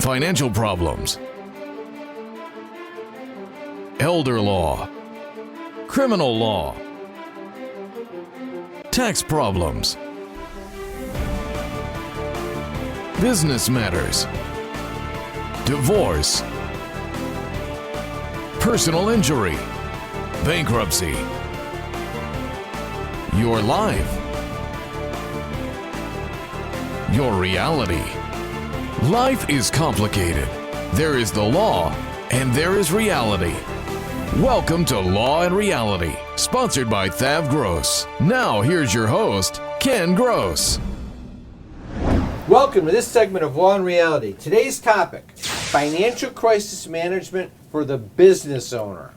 financial problems, elder law, criminal law, tax problems, business matters, divorce, personal injury, bankruptcy, your life, your reality. Life is complicated. There is the law and there is reality. Welcome to Law and Reality, sponsored by THAV GROSS. Now here's your host, Ken Gross. Welcome to this segment of Law and Reality. Today's topic, financial crisis management for the business owner.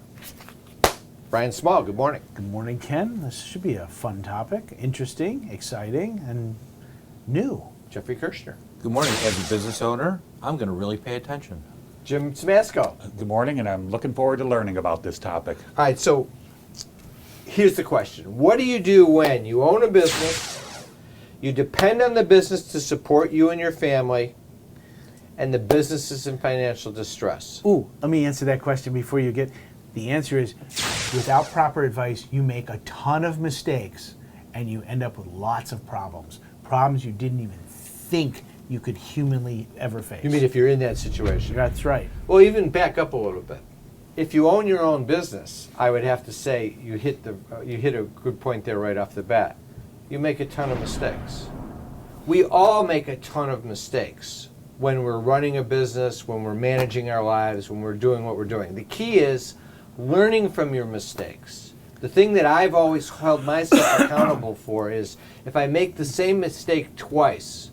Brian Small, good morning. Good morning, Ken. This should be a fun topic, interesting, exciting, and new. Jeffrey Kirshner. Good morning. As a business owner, I'm going to really pay attention. Jim Smasco. Good morning, and I'm looking forward to learning about this topic. All right, so here's the question. What do you do when you own a business, you depend on the business to support you and your family, and the business is in financial distress? Ooh, let me answer that question before you get... The answer is, without proper advice, you make a ton of mistakes, and you end up with lots of problems. Problems you didn't even think you could humanly ever face. You mean if you're in that situation? That's right. Well, even back up a little bit. If you own your own business, I would have to say you hit a good point there right off the bat. You make a ton of mistakes. We all make a ton of mistakes when we're running a business, when we're managing our lives, when we're doing what we're doing. The key is learning from your mistakes. The thing that I've always held myself accountable for is if I make the same mistake twice,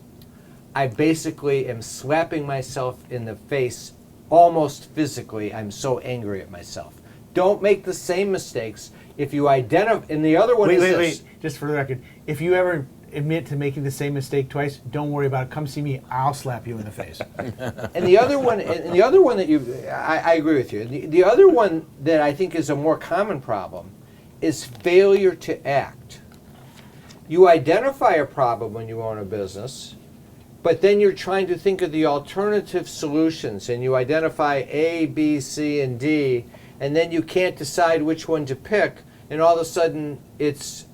I basically am slapping myself in the face almost physically. I'm so angry at myself. Don't make the same mistakes. If you identify, and the other one is this. Wait, just for the record, if you ever admit to making the same mistake twice, don't worry about it. Come see me. I'll slap you in the face. And the other one, that I agree with you. The other one that I think is a more common problem is failure to act. You identify a problem when you own a business, but then you're trying to think of the alternative solutions, and you identify A, B, C, and D, and then you can't decide which one to pick, and all of a sudden it's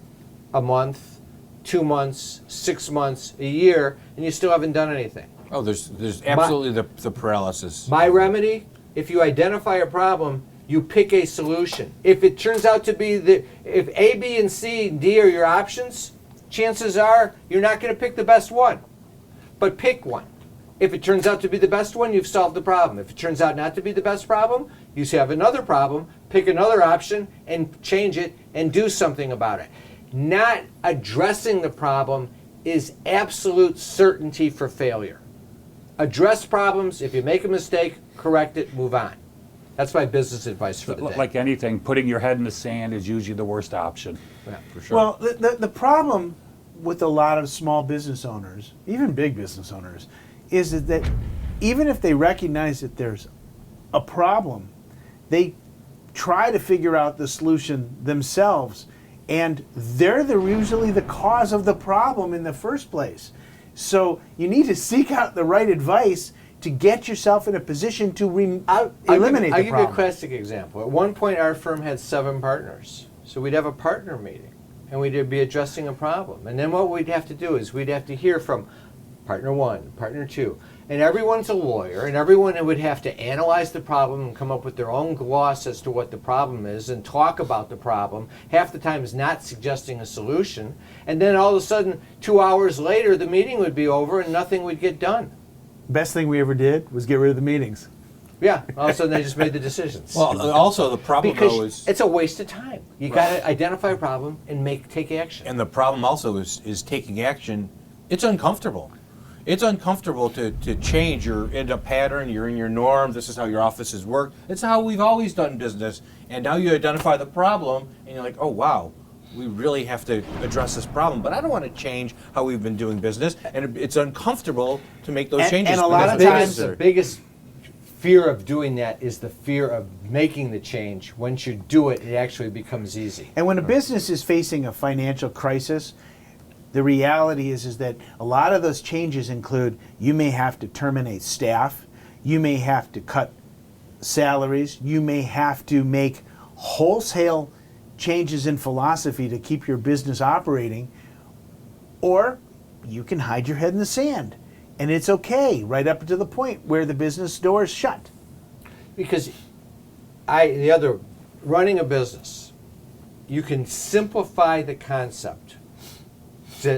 a month, 2 months, 6 months, a year, and you still haven't done anything. Oh, there's absolutely the paralysis. My remedy, if you identify a problem, you pick a solution. If it turns out to be if A, B, and C, and D are your options, chances are you're not going to pick the best one. But pick one. If it turns out to be the best one, you've solved the problem. If it turns out not to be the best problem, you have another problem, pick another option, and change it, and do something about it. Not addressing the problem is absolute certainty for failure. Address problems. If you make a mistake, correct it, move on. That's my business advice for the day. Like anything, putting your head in the sand is usually the worst option. Yeah, for sure. Well, the problem with a lot of small business owners, even big business owners, is that even if they recognize that there's a problem, they try to figure out the solution themselves, and they're usually the cause of the problem in the first place. So you need to seek out the right advice to get yourself in a position to eliminate the problem. I'll give you a classic example. At one point, our firm had 7 partners. So we'd have a partner meeting, and we'd be addressing a problem. And then what we'd have to do is we'd have to hear from partner 1, partner 2. And everyone's a lawyer, and everyone would have to analyze the problem and come up with their own gloss as to what the problem is and talk about the problem. Half the time is not suggesting a solution. And then all of a sudden, 2 hours later, the meeting would be over and nothing would get done. Best thing we ever did was get rid of the meetings. Yeah, all of a sudden they just made the decisions. Well, also the problem because though is, it's a waste of time. You got to identify a problem and take action. and the problem also is taking action. It's uncomfortable. It's uncomfortable to change. You're in a pattern. You're in your norm. This is how your offices work. It's how we've always done business. And now you identify the problem, and you're like, oh wow, we really have to address this problem. But I don't want to change how we've been doing business, and it's uncomfortable to make those changes. And a lot because of it's times necessary. The biggest fear of doing that is the fear of making the change. Once you do it, it actually becomes easy. And when a business is facing a financial crisis, the reality is that a lot of those changes include you may have to terminate staff, You may have to cut salaries. You may have to make wholesale changes in philosophy to keep your business operating, or you can hide your head in the sand. And it's okay, right up to the point where the business door is shut. Because running a business, you can simplify the concept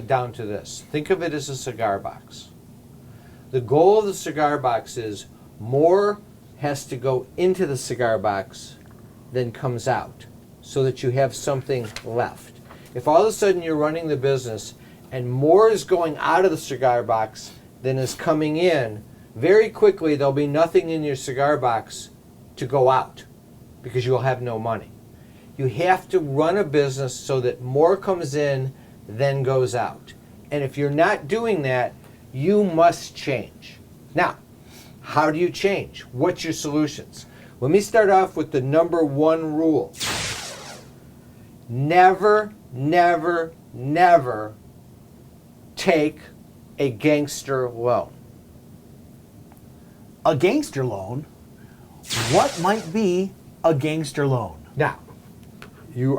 down to this. Think of it as a cigar box. The goal of the cigar box is more has to go into the cigar box than comes out, so that you have something left. If all of a sudden you're running the business and more is going out of the cigar box than is coming in, very quickly there'll be nothing in your cigar box to go out because you'll have no money. You have to run a business so that more comes in than goes out. And if you're not doing that, you must change. Now, how do you change? What's your solutions? Let me start off with the number one rule. Never, never, never take a gangster loan. A gangster loan? What might be a gangster loan? Now,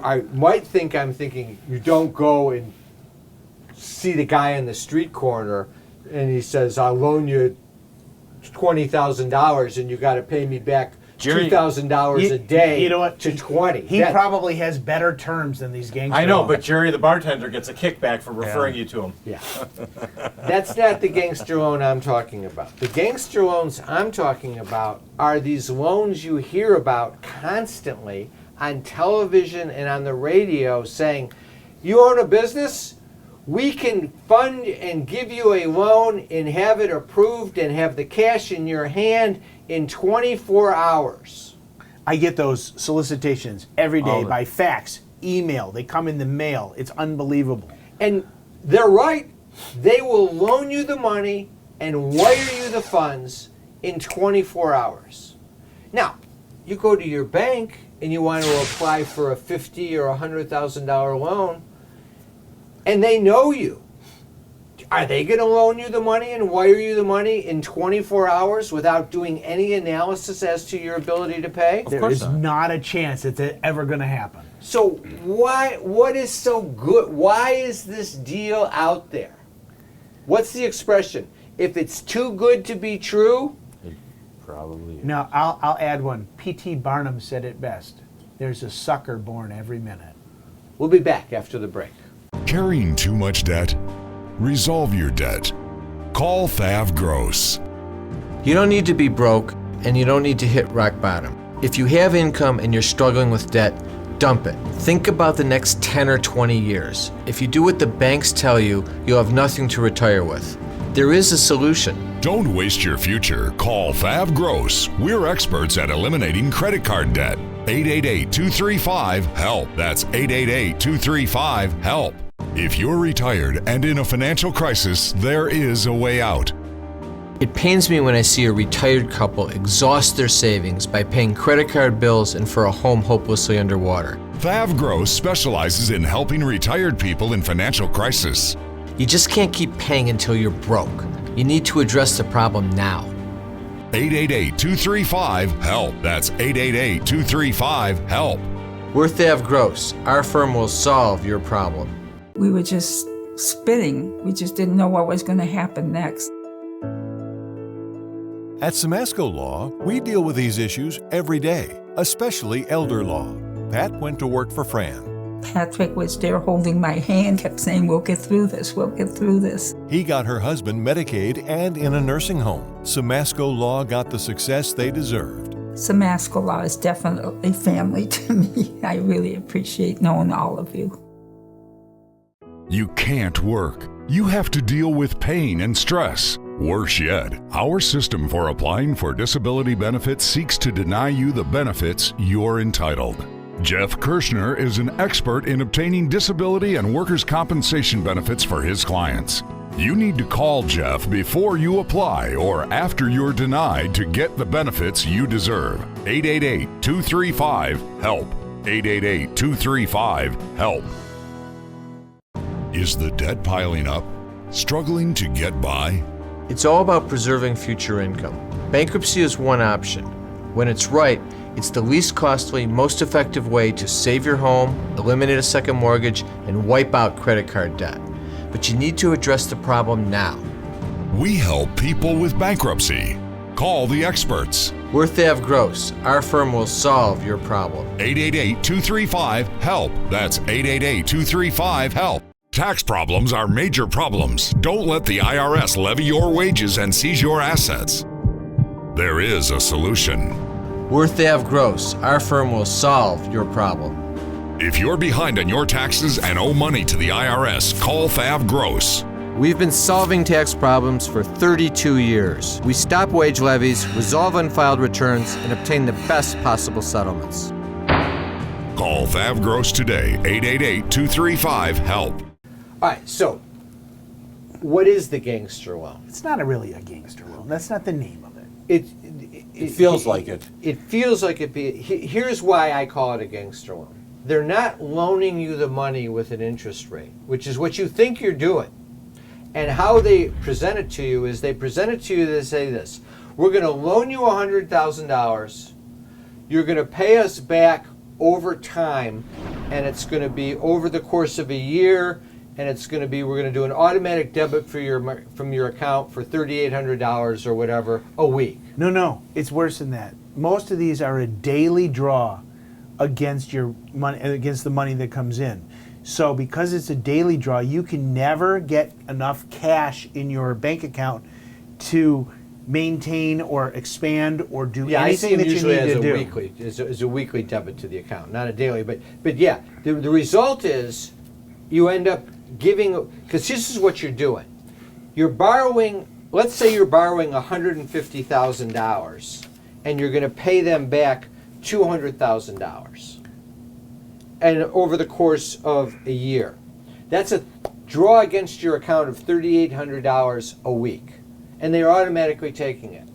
I might think I'm thinking you don't go and see the guy on the street corner and he says, I'll loan you $20,000 and you got to pay me back $2,000 a day. You know what? To 20. He probably has better terms than these gangsters. I know, but Jerry, the bartender, gets a kickback for referring you to him. Yeah. That's not the gangster loan I'm talking about. The gangster loans I'm talking about are these loans you hear about constantly on television and on the radio saying, you own a business? We can fund and give you a loan and have it approved and have the cash in your hand in 24 hours. I get those solicitations every day by fax, email. They come in the mail. It's unbelievable. And they're right. They will loan you the money and wire you the funds in 24 hours. Now, you go to your bank and you want to apply for a $50,000 or $100,000 loan, and they know you. Are they going to loan you the money and wire you the money in 24 hours without doing any analysis as to your ability to pay? There is not a chance it's ever going to happen. So what is so good? Why is this deal out there? What's the expression? If it's too good to be true? It probably is. Now, I'll add one. P.T. Barnum said it best. There's a sucker born every minute. We'll be back after the break. Carrying too much debt? Resolve your debt. Call THAV GROSS. You don't need to be broke, and you don't need to hit rock bottom. If you have income and you're struggling with debt, dump it. Think about the next 10 or 20 years. If you do what the banks tell you, you'll have nothing to retire with. There is a solution. Don't waste your future. Call THAV GROSS. We're experts at eliminating credit card debt. 888-235-HELP. That's 888-235-HELP. If you're retired and in a financial crisis, there is a way out. It pains me when I see a retired couple exhaust their savings by paying credit card bills and for a home hopelessly underwater. THAV GROSS specializes in helping retired people in financial crisis. You just can't keep paying until you're broke. You need to address the problem now. 888-235-HELP. That's 888-235-HELP. We're THAV GROSS. Our firm will solve your problem. We were just spinning. We just didn't know what was going to happen next. At Samasco Law, we deal with these issues every day, especially elder law. Pat went to work for Fran. Patrick was there holding my hand, kept saying, we'll get through this, we'll get through this. He got her husband Medicaid and in a nursing home. Samasco Law got the success they deserved. Samasco Law is definitely family to me. I really appreciate knowing all of you. You can't work. You have to deal with pain and stress. Worse yet, our system for applying for disability benefits seeks to deny you the benefits you're entitled. Jeff Kirshner is an expert in obtaining disability and workers' compensation benefits for his clients. You need to call Jeff before you apply or after you're denied to get the benefits you deserve. 888-235-HELP. 888-235-HELP. Is the debt piling up? Struggling to get by? It's all about preserving future income. Bankruptcy is one option. When it's right, it's the least costly, most effective way to save your home, eliminate a second mortgage, and wipe out credit card debt. But you need to address the problem now. We help people with bankruptcy. Call the experts. We're THAV GROSS. Our firm will solve your problem. 888-235-HELP. That's 888-235-HELP. Tax problems are major problems. Don't let the IRS levy your wages and seize your assets. There is a solution. We're THAV GROSS. Our firm will solve your problem. If you're behind on your taxes and owe money to the IRS, call THAV GROSS. We've been solving tax problems for 32 years. We stop wage levies, resolve unfiled returns, and obtain the best possible settlements. Call THAV GROSS today, 888-235-HELP. All right, so what is the gangster loan? It's not really a gangster loan. That's not the name of it. It feels like it. It feels like it. Here's why I call it a gangster loan. They're not loaning you the money with an interest rate, which is what you think you're doing. And how they present it to you is they present it to you, they say this: we're going to loan you $100,000. You're going to pay us back over time, and it's going to be over the course of a year, and it's going to be, we're going to do an automatic debit for from your account for $3,800 or whatever a week. No, it's worse than that. Most of these are a daily draw against your money, against the money that comes in. So because it's a daily draw, you can never get enough cash in your bank account to maintain or expand or do anything that you need to do. Weekly, as a weekly debit to the account, not a daily. But yeah, the result is you end up giving, because this is what you're doing. You're borrowing, let's say you're borrowing $150,000 and you're going to pay them back $200,000. And over the course of a year. That's a draw against your account of $3,800 a week. And they're automatically taking it.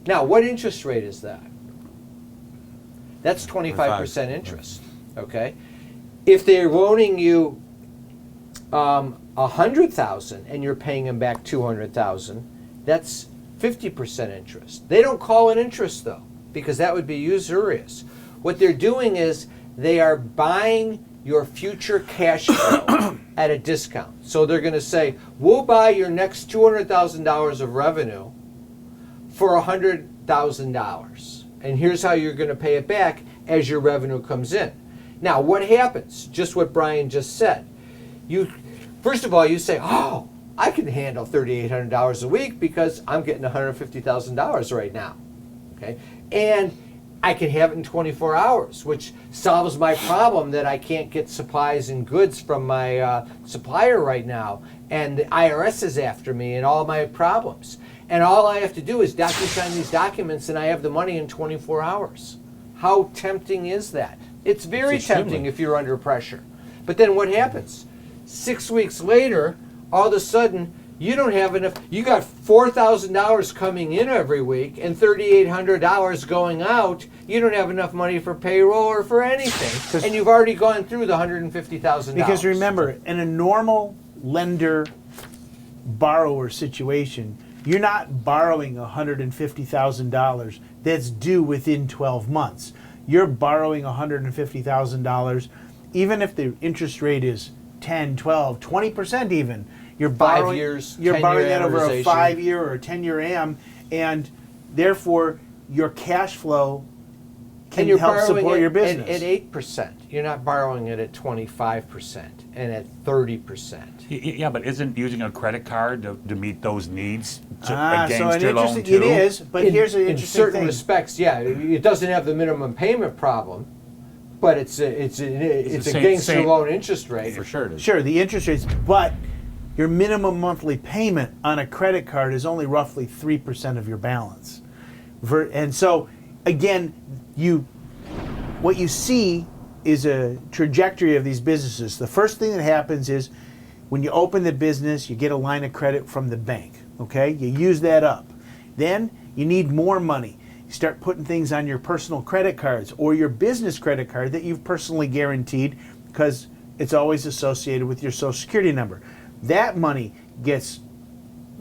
Now, what interest rate is that? That's 25% interest, okay? If they're loaning you $100,000 and you're paying them back $200,000, that's 50% interest. They don't call it interest, though, because that would be usurious. What they're doing is they are buying your future cash flow at a discount. So they're going to say, we'll buy your next $200,000 of revenue for $100,000. And here's how you're going to pay it back as your revenue comes in. Now, what happens? Just what Brian just said. First of all, you say, oh, I can handle $3,800 a week because I'm getting $150,000 right now. Okay? And I can have it in 24 hours, which solves my problem that I can't get supplies and goods from my supplier right now. And the IRS is after me and all my problems. And all I have to do is DocuSign these documents and I have the money in 24 hours. How tempting is that? It's very tempting if you're under pressure. But then what happens? 6 weeks later, all of a sudden, you don't have enough. You got $4,000 coming in every week and $3,800 going out. You don't have enough money for payroll or for anything, and you've already gone through the $150,000. Because remember, in a normal lender-borrower situation, you're not borrowing $150,000 that's due within 12 months. You're borrowing $150,000, even if the interest rate is 10, 12, 20% even. You're borrowing, 5 years, you're borrowing that over a amortization. 5-year or a 10-year AM, and therefore your cash flow can help support your business. At 8%. You're not borrowing it at 25% and at 30%. Yeah, but isn't using a credit card to meet those needs a So an gangster loan interesting, too? it is, but here's an In interesting certain thing. respects, yeah, it doesn't have the minimum payment problem, but it's a gangster loan interest rate. For sure it is. Sure, the interest rates, but your minimum monthly payment on a credit card is only roughly 3% of your balance. And so, again, what you see is a trajectory of these businesses. The first thing that happens is when you open the business, you get a line of credit from the bank, okay? You use that up. Then you need more money. You start putting things on your personal credit cards or your business credit card that you've personally guaranteed because it's always associated with your Social Security number. That money gets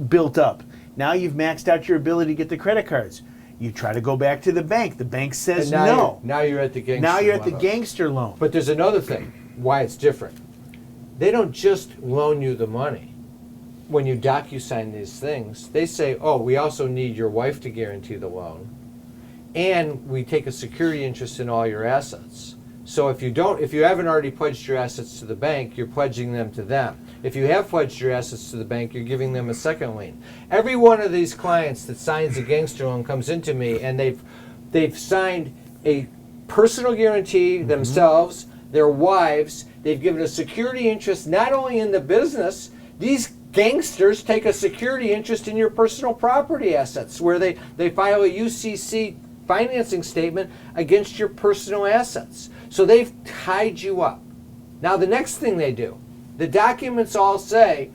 built up. Now you've maxed out your ability to get the credit cards. You try to go back to the bank. The bank says And no. Now you're at the gangster Now you're at the level. gangster loan. But there's another thing why it's different. They don't just loan you the money. When you DocuSign these things, they say, oh, we also need your wife to guarantee the loan, and we take a security interest in all your assets. So if you haven't already pledged your assets to the bank, you're pledging them to them. If you have pledged your assets to the bank, you're giving them a second lien. Every one of these clients that signs a gangster loan comes into me, and they've signed a personal guarantee themselves, their wives. They've given a security interest not only in the business. These gangsters take a security interest in your personal property assets, where they file a UCC financing statement against your personal assets. So they've tied you up. Now the next thing they do, the documents all say,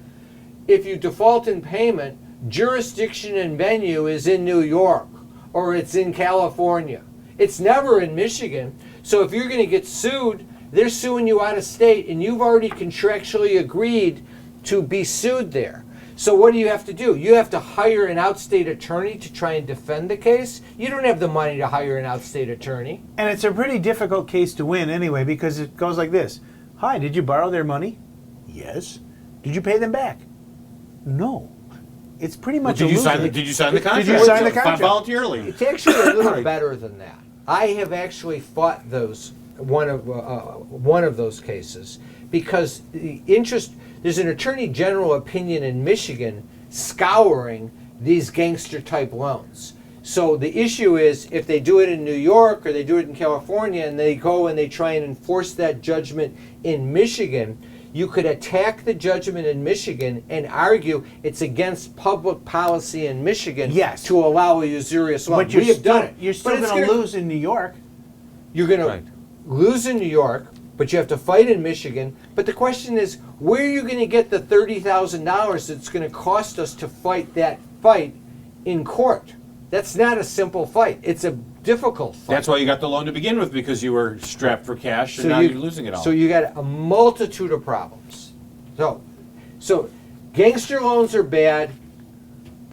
if you default in payment, jurisdiction and venue is in New York or it's in California. It's never in Michigan. So if you're going to get sued, they're suing you out of state, and you've already contractually agreed to be sued there. So what do you have to do? You have to hire an outstate attorney to try and defend the case. You don't have the money to hire an outstate attorney. And it's a pretty difficult case to win anyway, because it goes like this. Hi, did you borrow their money? Yes. Did you pay them back? No. It's pretty much Did a you loser. sign the contract? Did you sign the contract? Voluntarily. It's actually a little better than that. I have actually fought one of those cases, because the interest. There's an attorney general opinion in Michigan scouring these gangster type loans. So the issue is, if they do it in New York or they do it in California, and they go and they try and enforce that judgment in Michigan, you could attack the judgment in Michigan and argue it's against public policy in Michigan to allow a usurious loan. But we have done it. You're But still going to lose in New York. You're going to lose in New York, but you have to fight in Michigan. But the question is, where are you going to get the $30,000 that's going to cost us to fight that fight in court? That's not a simple fight. It's a difficult fight. That's why you got the loan to begin with, because you were strapped for cash, and now you're losing it all. So you got a multitude of problems. So gangster loans are bad.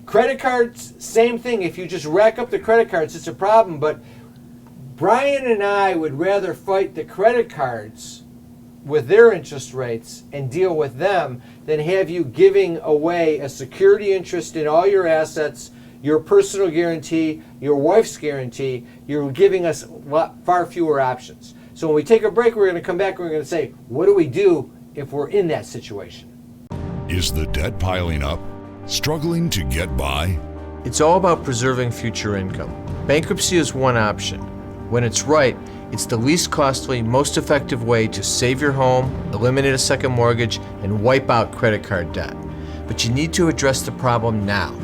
Credit cards, same thing. If you just rack up the credit cards, it's a problem. But Brian and I would rather fight the credit cards with their interest rates and deal with them than have you giving away a security interest in all your assets, your personal guarantee, your wife's guarantee. You're giving us far fewer options. So when we take a break, we're going to come back and we're going to say, what do we do if we're in that situation? Is the debt piling up? Struggling to get by? It's all about preserving future income. Bankruptcy is one option. When it's right, it's the least costly, most effective way to save your home, eliminate a second mortgage, and wipe out credit card debt. But you need to address the problem now.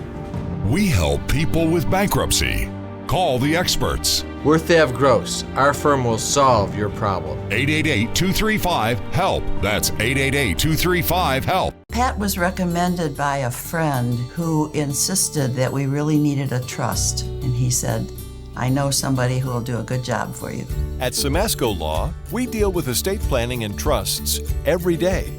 We help people with bankruptcy. Call the experts. We're THAV GROSS. Our firm will solve your problem. 888-235-HELP. That's 888-235-HELP. Pat was recommended by a friend who insisted that we really needed a trust. And he said, I know somebody who will do a good job for you. At Simasco Law, we deal with estate planning and trusts every day.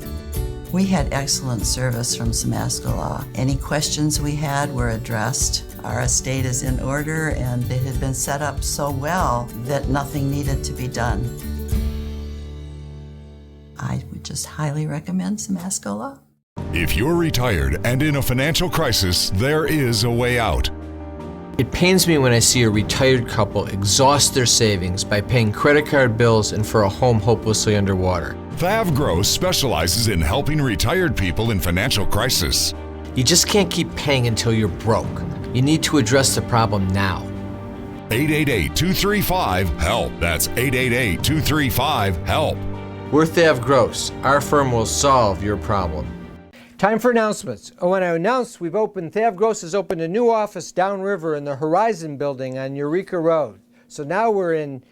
We had excellent service from Simasco Law. Any questions we had were addressed. Our estate is in order, and it had been set up so well that nothing needed to be done. I would just highly recommend Simasco Law. If you're retired and in a financial crisis, there is a way out. It pains me when I see a retired couple exhaust their savings by paying credit card bills and for a home hopelessly underwater. THAV GROSS specializes in helping retired people in financial crisis. You just can't keep paying until you're broke. You need to address the problem now. 888-235-HELP. That's 888-235-HELP. We're THAV GROSS. Our firm will solve your problem. Time for announcements. I want to announce THAV GROSS has opened a new office downriver in the Horizon building on Eureka Road. So now we're in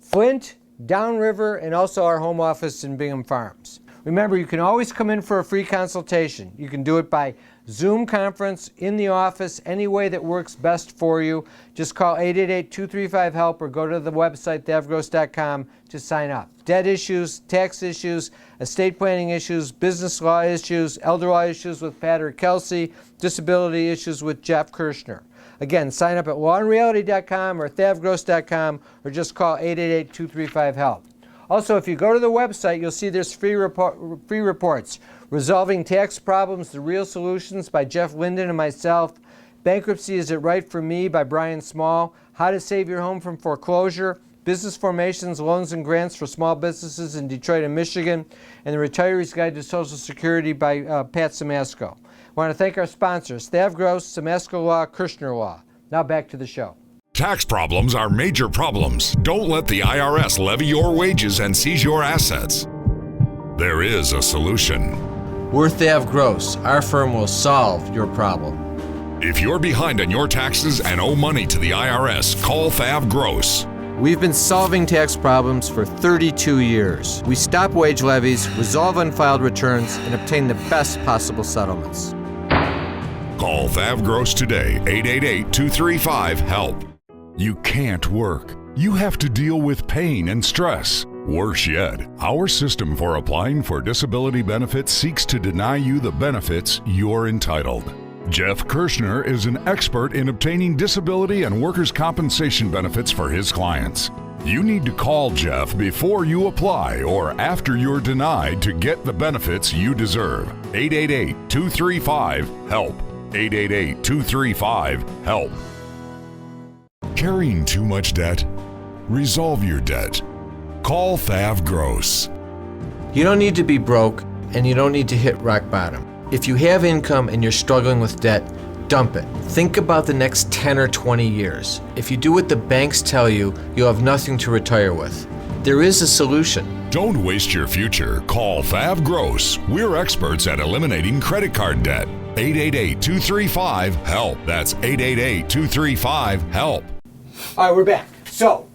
Flint, downriver, and also our home office in Bingham Farms. Remember, you can always come in for a free consultation. You can do it by Zoom conference, in the office, any way that works best for you. Just call 888-235-HELP or go to the website thavgross.com to sign up. Debt issues, tax issues, estate planning issues, business law issues, elder law issues with Pat or Kelsey, disability issues with Jeff Kirshner. Again, sign up at lawandreality.com or thavgross.com or just call 888-235-HELP. Also, if you go to the website, you'll see there's free reports. Resolving Tax Problems, The Real Solutions by Jeff Linden and myself. Bankruptcy, Is It Right for Me by Brian Small. How to Save Your Home from Foreclosure. Business Formations, Loans and Grants for Small Businesses in Detroit and Michigan. And The Retiree's Guide to Social Security by Pat Samasco. I want to thank our sponsors, THAV Gross, Samasco Law, Kirshner Law. Now back to the show. Tax problems are major problems. Don't let the IRS levy your wages and seize your assets. There is a solution. We're THAV Gross. Our firm will solve your problem. If you're behind on your taxes and owe money to the IRS, call THAV Gross. We've been solving tax problems for 32 years. We stop wage levies, resolve unfiled returns, and obtain the best possible settlements. Call THAV Gross today, 888-235-HELP. You can't work. You have to deal with pain and stress. Worse yet, our system for applying for disability benefits seeks to deny you the benefits you're entitled. Jeff Kirshner is an expert in obtaining disability and workers' compensation benefits for his clients. You need to call Jeff before you apply or after you're denied to get the benefits you deserve. 888-235-HELP. 888-235-HELP. Carrying too much debt? Resolve your debt. Call THAV Gross. You don't need to be broke, and you don't need to hit rock bottom. If you have income and you're struggling with debt, dump it. Think about the next 10 or 20 years. If you do what the banks tell you, you'll have nothing to retire with. There is a solution. Don't waste your future. Call THAV Gross. We're experts at eliminating credit card debt. 888-235-HELP. That's 888-235-HELP. All right, we're back. So,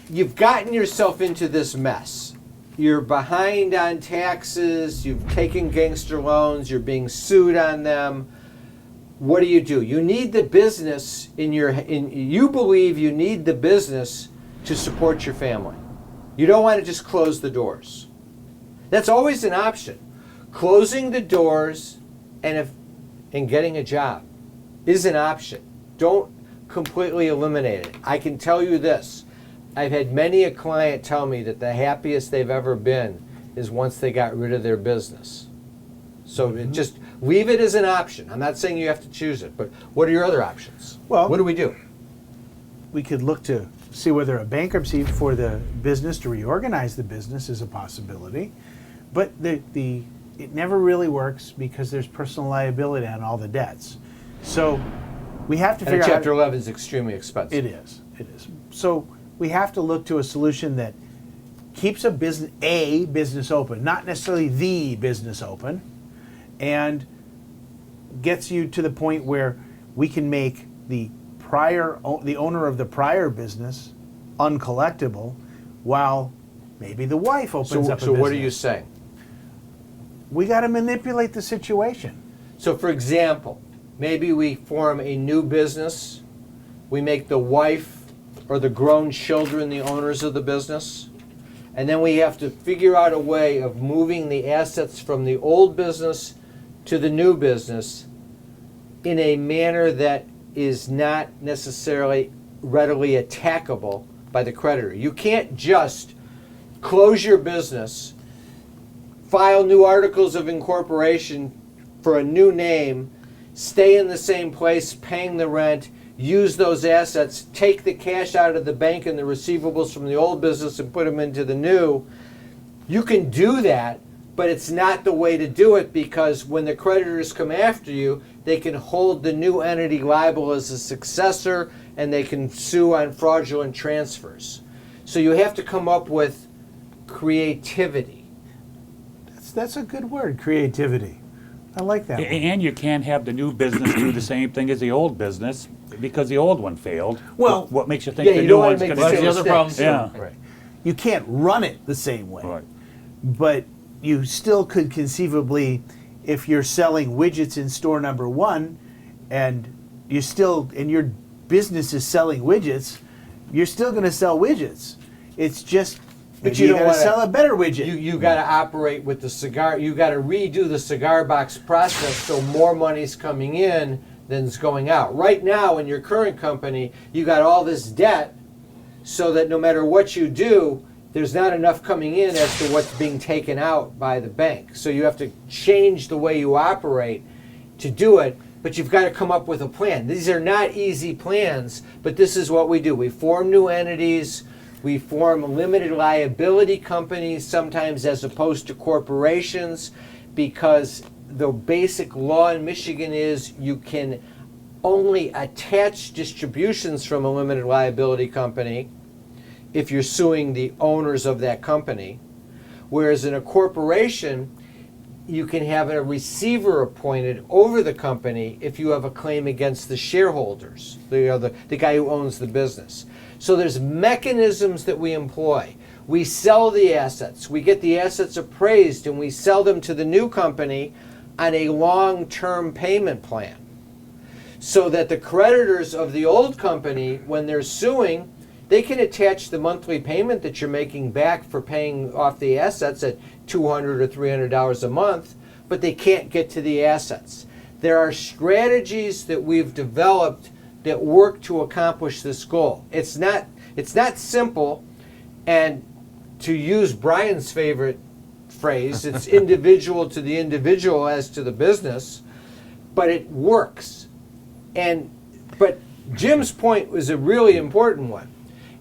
you've gotten yourself into this mess. You're behind on taxes, you've taken gangster loans, you're being sued on them. What do? You need the business you believe you need the business to support your family. You don't want to just close the doors. That's always an option. Closing the doors and getting a job is an option. Don't completely eliminate it. I can tell you this. I've had many a client tell me that the happiest they've ever been is once they got rid of their business. So just leave it as an option. I'm not saying you have to choose it, but what are your other options? Well, what do we do? We could look to see whether a bankruptcy for the business to reorganize the business is a possibility, but it never really works because there's personal liability on all the debts. So we have to figure out. Chapter 11 is extremely expensive. It is. So we have to look to a solution that keeps a business open, not necessarily the business open, and gets you to the point where we can make the owner of the prior business uncollectible, while maybe the wife opens up a business. So what are you saying? We got to manipulate the situation. So for example, maybe we form a new business, we make the wife or the grown children the owners of the business, and then we have to figure out a way of moving the assets from the old business to the new business in a manner that is not necessarily readily attackable by the creditor. You can't just close your business, file new articles of incorporation for a new name, stay in the same place paying the rent, use those assets, take the cash out of the bank and the receivables from the old business and put them into the new. You can do that, but it's not the way to do it, because when the creditors come after you, they can hold the new entity liable as a successor, and they can sue on fraudulent transfers. So you have to come up with creativity. That's a good word, creativity. I like that one. And you can't have the new business do the same thing as the old business because the old one failed. Well, what makes you think the you new don't want one's to going make to the do same the other mistakes. problem? Yeah. Right. You can't run it the same way. Right. But you still could conceivably, if you're selling widgets in store number one, and your business is selling widgets, you're still going to sell widgets. It's just, But you got to sell a better widget. You got to operate with the cigar. You got to redo the cigar box process so more money's coming in than is going out. Right now, in your current company, you got all this debt, so that no matter what you do, there's not enough coming in as to what's being taken out by the bank. So you have to change the way you operate to do it, but you've got to come up with a plan. These are not easy plans, but this is what we do. We form new entities, we form limited liability companies, sometimes as opposed to corporations, because the basic law in Michigan is you can only attach distributions from a limited liability company if you're suing the owners of that company, whereas in a corporation, you can have a receiver appointed over the company if you have a claim against the shareholders, the guy who owns the business. So there's mechanisms that we employ. We sell the assets. We get the assets appraised and we sell them to the new company on a long-term payment plan, so that the creditors of the old company, when they're suing, they can attach the monthly payment that you're making back for paying off the assets at $200 or $300 a month, but they can't get to the assets. There are strategies that we've developed that work to accomplish this goal. It's not simple, and to use Brian's favorite phrase, it's individual to the individual as to the business, but it works. But Jim's point was a really important one.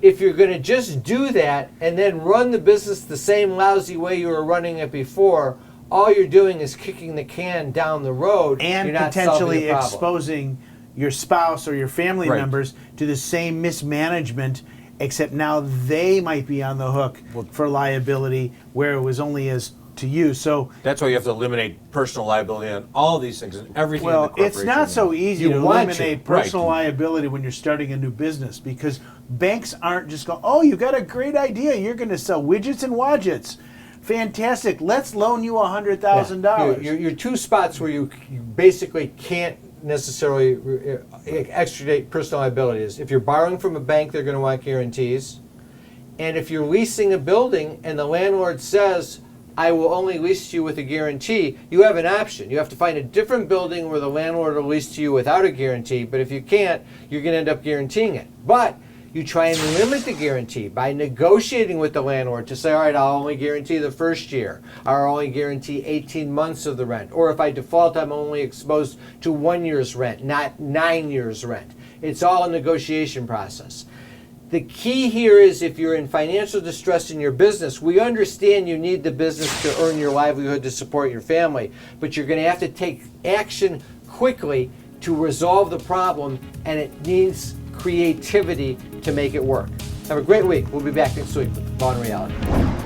If you're going to just do that and then run the business the same lousy way you were running it before, all you're doing is kicking the can down the road, and you're not potentially solving the problem. exposing your spouse or your family Right. members to the same mismanagement, except now they might be on the hook for liability where it was only as to you. So, That's why you have to eliminate personal liability on all these things and everything in the well, corporation. it's not so easy You to want eliminate to, right. personal liability when you're starting a new business, because banks aren't just going, oh, you got a great idea. You're going to sell widgets and wadgets. Fantastic. Let's loan you $100,000. Your two spots where you basically can't necessarily extradite personal liability is if you're borrowing from a bank, they're going to want guarantees. And if you're leasing a building and the landlord says, I will only lease to you with a guarantee, you have an option. You have to find a different building where the landlord will lease to you without a guarantee, but if you can't, you're going to end up guaranteeing it. But you try and limit the guarantee by negotiating with the landlord to say, all right, I'll only guarantee the first year, or I'll only guarantee 18 months of the rent, or if I default, I'm only exposed to 1 year's rent, not 9 years' rent. It's all a negotiation process. The key here is if you're in financial distress in your business, we understand you need the business to earn your livelihood to support your family, but you're going to have to take action quickly to resolve the problem, and it needs creativity to make it work. Have a great week. We'll be back next week with Law and Reality.